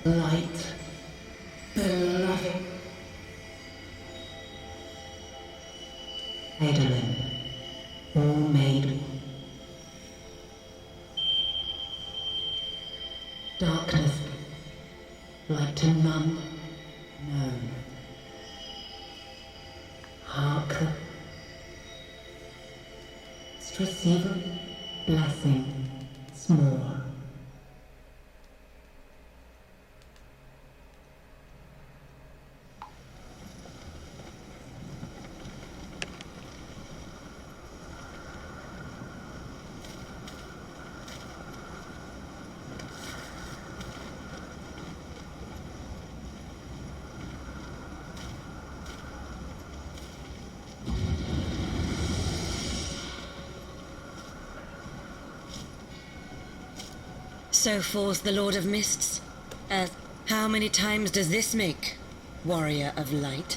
Light, beloved. Adolin, all made. Darkness, like to none known. Hark, receive blessing small. So falls the Lord of Mists. How many times does this make, Warrior of Light?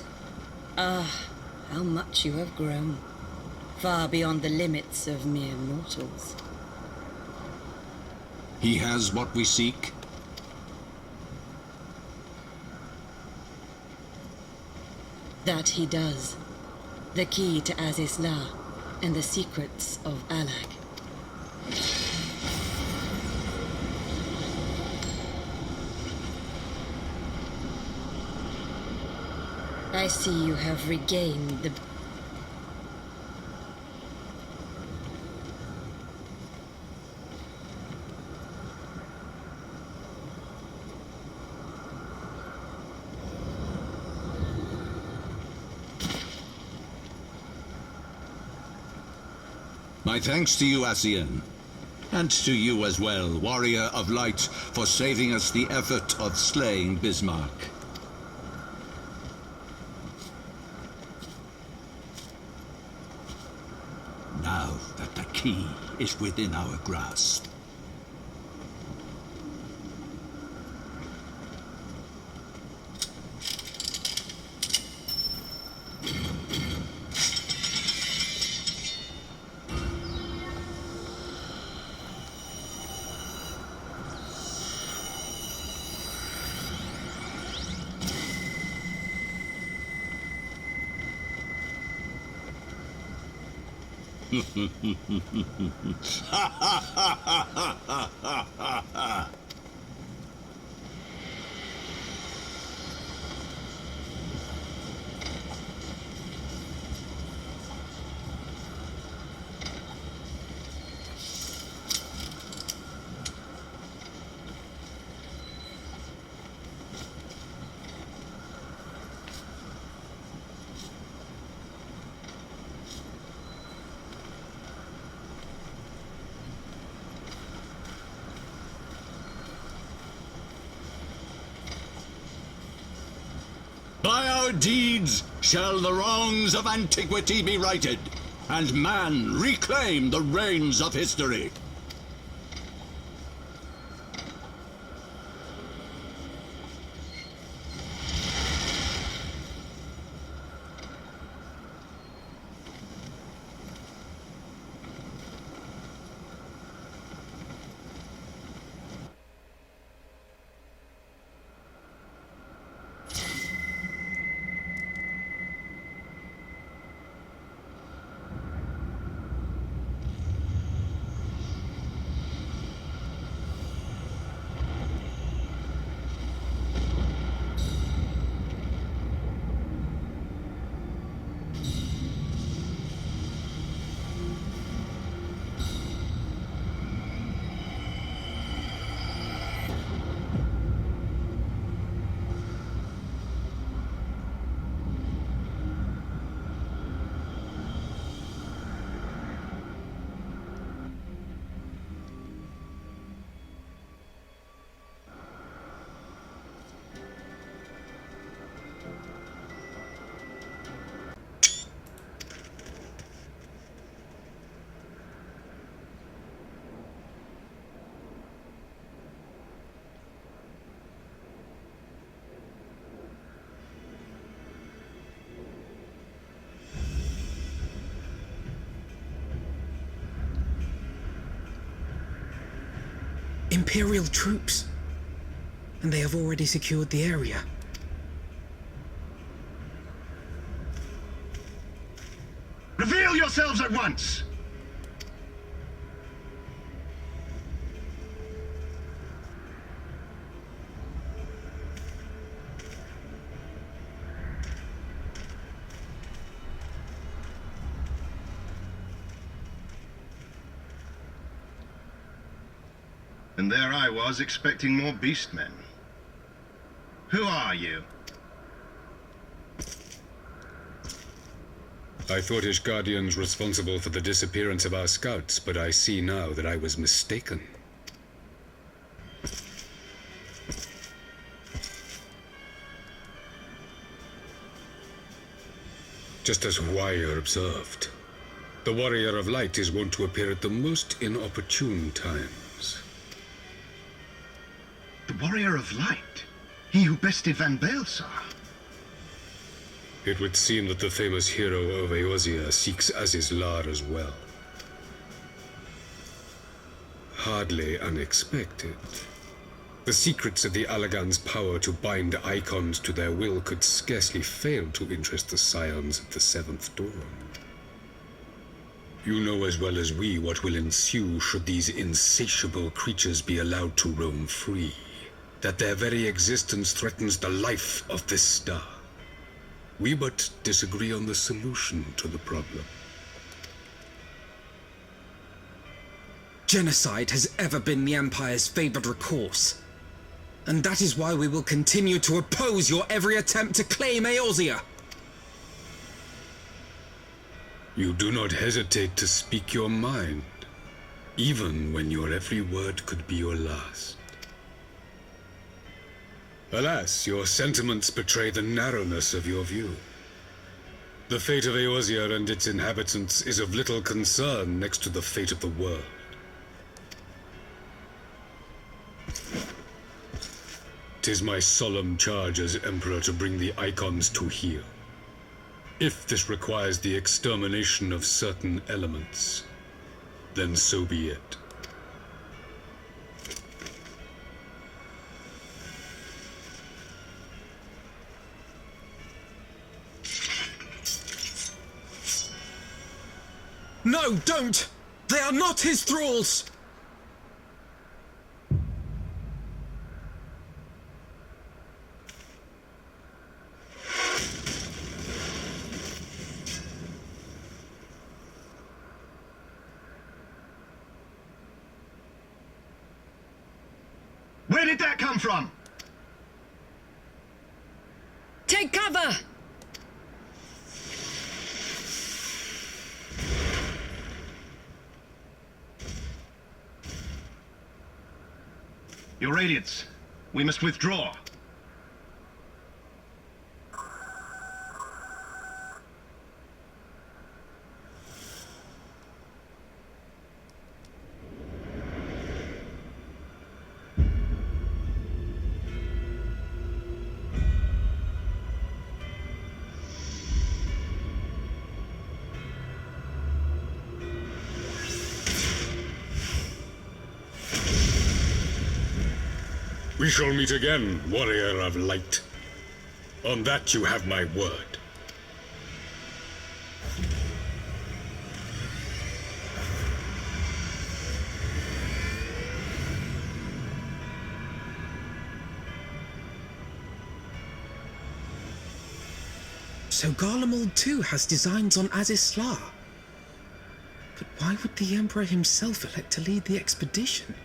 Ah, how much you have grown. Far beyond the limits of mere mortals. He has what we seek. That he does. The key to Azizla and the secrets of Alag. I see you have regained the... My thanks to you, Asian. And to you as well, Warrior of Light, for saving us the effort of slaying Bismarck. Now that the key is within our grasp. By our deeds shall the wrongs of antiquity be righted, and man reclaim the reins of history. Imperial troops. and they have already secured the area. Reveal yourselves at once! And there I was, expecting more beastmen. Who are you? I thought Ishgardians responsible for the disappearance of our scouts, but I see now that I was mistaken. Just as Wire observed, the Warrior of Light is wont to appear at the most inopportune times. The Warrior of Light? He who bested Van Baelsar? It would seem that the famous hero of Eorzea seeks Azizlar as well. Hardly unexpected. The secrets of the Allagan's power to bind icons to their will could scarcely fail to interest the scions of the Seventh Dawn. You know as well as we what will ensue should these insatiable creatures be allowed to roam free. That their very existence threatens the life of this star. We but disagree on the solution to the problem. Genocide has ever been the Empire's favored recourse. And that is why we will continue to oppose your every attempt to claim Eorzea. You do not hesitate to speak your mind, even when your every word could be your last. Alas, your sentiments betray the narrowness of your view. The fate of Eorzea and its inhabitants is of little concern next to the fate of the world. Tis my solemn charge as Emperor to bring the icons to heel. If this requires the extermination of certain elements, then so be it. No, don't! They are not his thralls! Where did that come from? Take cover! Your Radiance, we must withdraw. We shall meet again, Warrior of Light. On that you have my word. So Garlemald too has designs on Azizlar. But why would the Emperor himself elect to lead the expedition?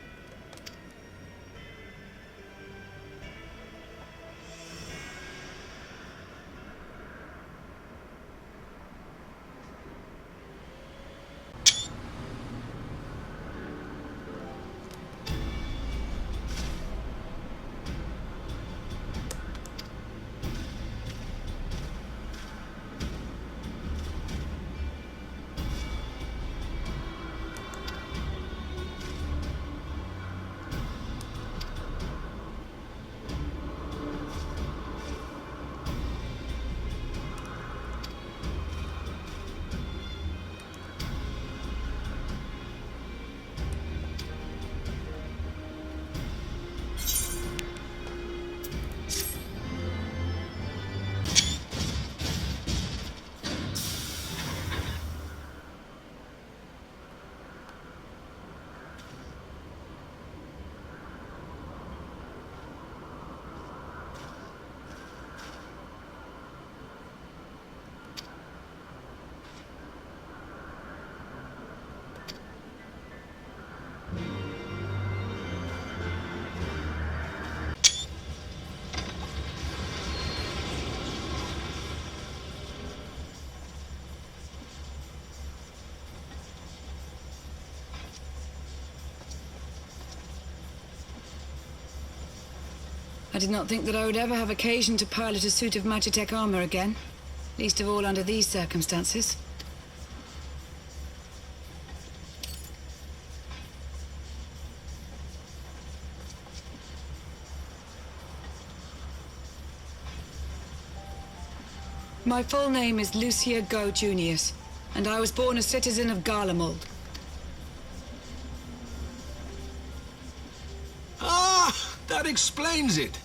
I did not think that I would ever have occasion to pilot a suit of Magitech armor again. Least of all under these circumstances. My full name is Lucia Go Junius, and I was born a citizen of Garlemald. Ah, that explains it.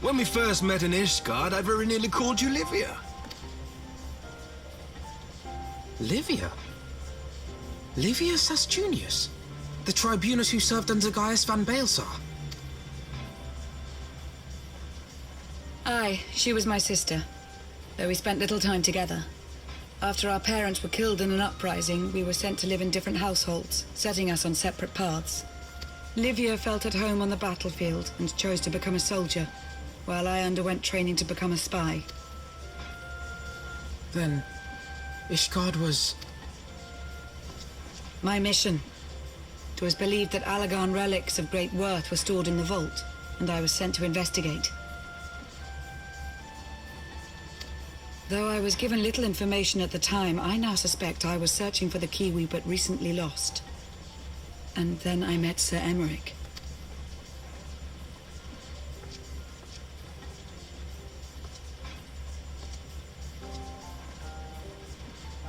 When we first met in Ishgard, I very nearly called you Livia. Livia? Livia Sasjunius? The tribunus who served under Gaius van Baelsar? Aye, she was my sister, though we spent little time together. After our parents were killed in an uprising, we were sent to live in different households, setting us on separate paths. Livia felt at home on the battlefield and chose to become a soldier, while I underwent training to become a spy. Then, Ishgard was... My mission. It was believed that Allagan relics of great worth were stored in the vault, and I was sent to investigate. Though I was given little information at the time, I now suspect I was searching for the key we but recently lost. And then I met Sir Emmerich.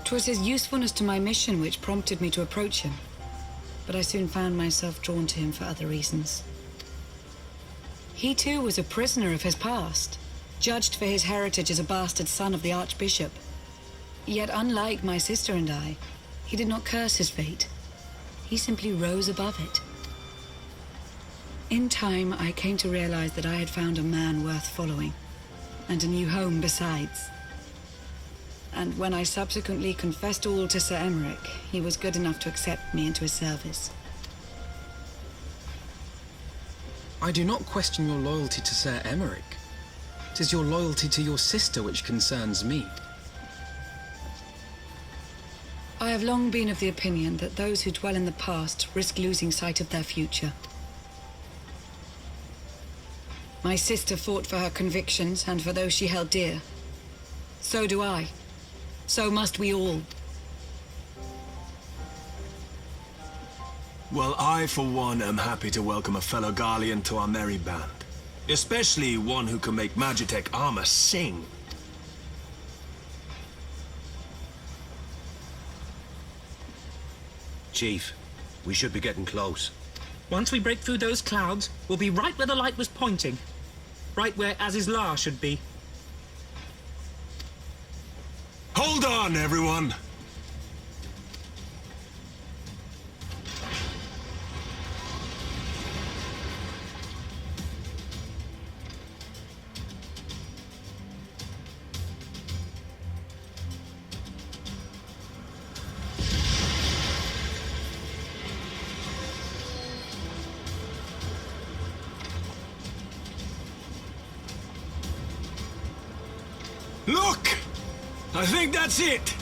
'Twas his usefulness to my mission which prompted me to approach him, but I soon found myself drawn to him for other reasons. He too was a prisoner of his past, judged for his heritage as a bastard son of the Archbishop. Yet unlike my sister and I, he did not curse his fate. He simply rose above it. In time, I came to realize that I had found a man worth following, and a new home besides. And when I subsequently confessed all to Sir Emmerich, he was good enough to accept me into his service. I do not question your loyalty to Sir Emmerich. 'Tis your loyalty to your sister which concerns me. I have long been of the opinion that those who dwell in the past risk losing sight of their future. My sister fought for her convictions and for those she held dear. So do I. So must we all. Well, I, for one, am happy to welcome a fellow Garlean to our merry band. Especially one who can make Magitech armor sing. Chief, we should be getting close. Once we break through those clouds, we'll be right where the light was pointing. Right where Azizlar should be. Hold on, everyone! Look! I think that's it!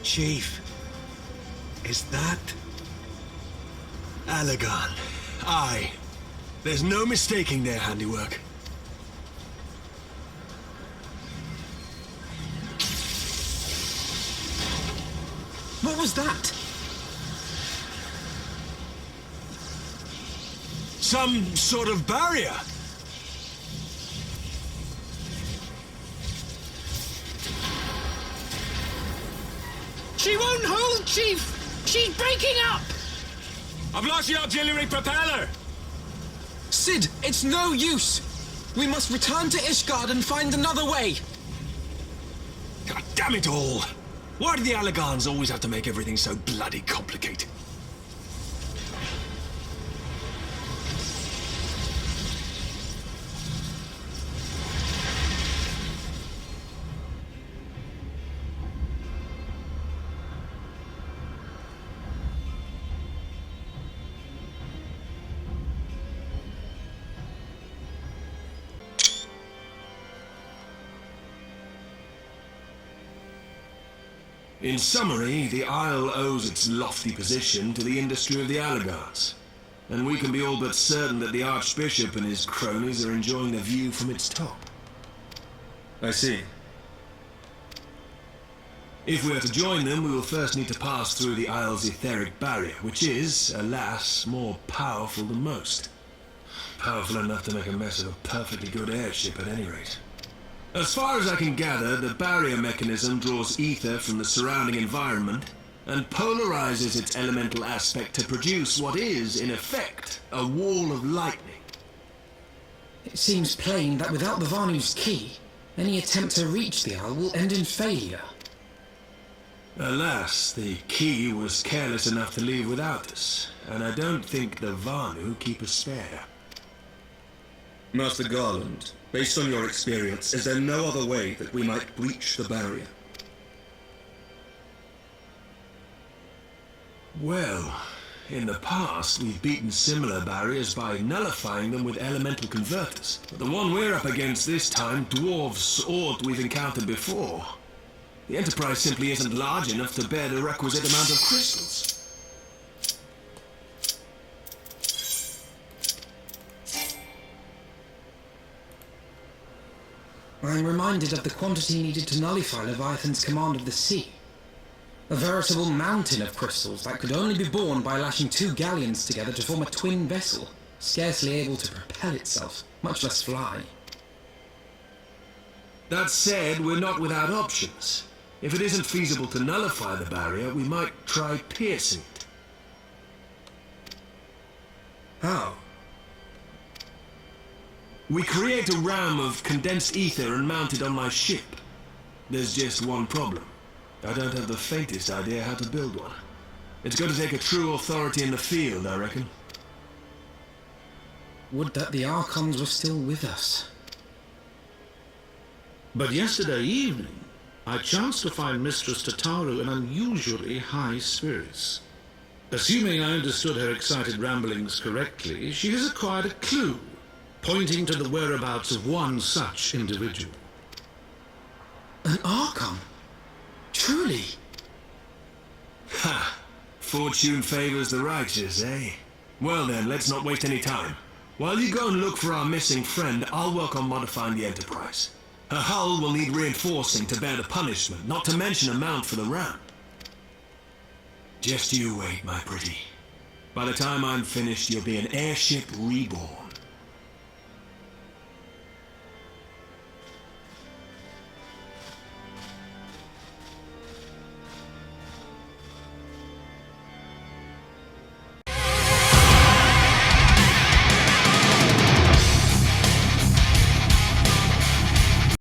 Chief, is that Allagan? Aye. There's no mistaking their handiwork. What was that? Some sort of barrier. She won't hold, Chief! She's breaking up! I've lost the auxiliary propeller! Sid, it's no use! We must return to Ishgard and find another way! God damn it all! Why do the Allagans always have to make everything so bloody complicated? In summary, the Isle owes its lofty position to the industry of the Allagars, and we can be all but certain that the Archbishop and his cronies are enjoying the view from its top. I see. If we are to join them, we will first need to pass through the Isle's etheric barrier, which is, alas, more powerful than most. Powerful enough to make a mess of a perfectly good airship at any rate. As far as I can gather, the barrier mechanism draws ether from the surrounding environment and polarizes its elemental aspect to produce what is, in effect, a wall of lightning. It seems plain that without the Vanu's key, any attempt to reach the Isle will end in failure. Alas, the key was careless enough to leave without us, and I don't think the Vanu keep a spare. Master Garland, based on your experience, is there no other way that we might breach the barrier? Well, in the past we've beaten similar barriers by nullifying them with elemental converters. But the one we're up against this time dwarfs aught we've encountered before. The Enterprise simply isn't large enough to bear the requisite amount of crystals. I'm reminded of the quantity needed to nullify Leviathan's command of the sea. A veritable mountain of crystals that could only be borne by lashing two galleons together to form a twin vessel, scarcely able to propel itself, much less fly. That said, we're not without options. If it isn't feasible to nullify the barrier, we might try piercing it. How? We create a ram of condensed ether and mount it on my ship. There's just one problem. I don't have the faintest idea how to build one. It's going to take a true authority in the field, I reckon. Would that the Archons were still with us. But yesterday evening, I chanced to find Mistress Tataru in unusually high spirits. Assuming I understood her excited ramblings correctly, she has acquired a clue, pointing to the whereabouts of one such individual. An Archon? Truly? Ha! Fortune favors the righteous, eh? Well then, let's not waste any time. While you go and look for our missing friend, I'll work on modifying the Enterprise. Her hull will need reinforcing to bear the punishment, not to mention a mount for the ram. Just you wait, my pretty. By the time I'm finished, you'll be an airship reborn.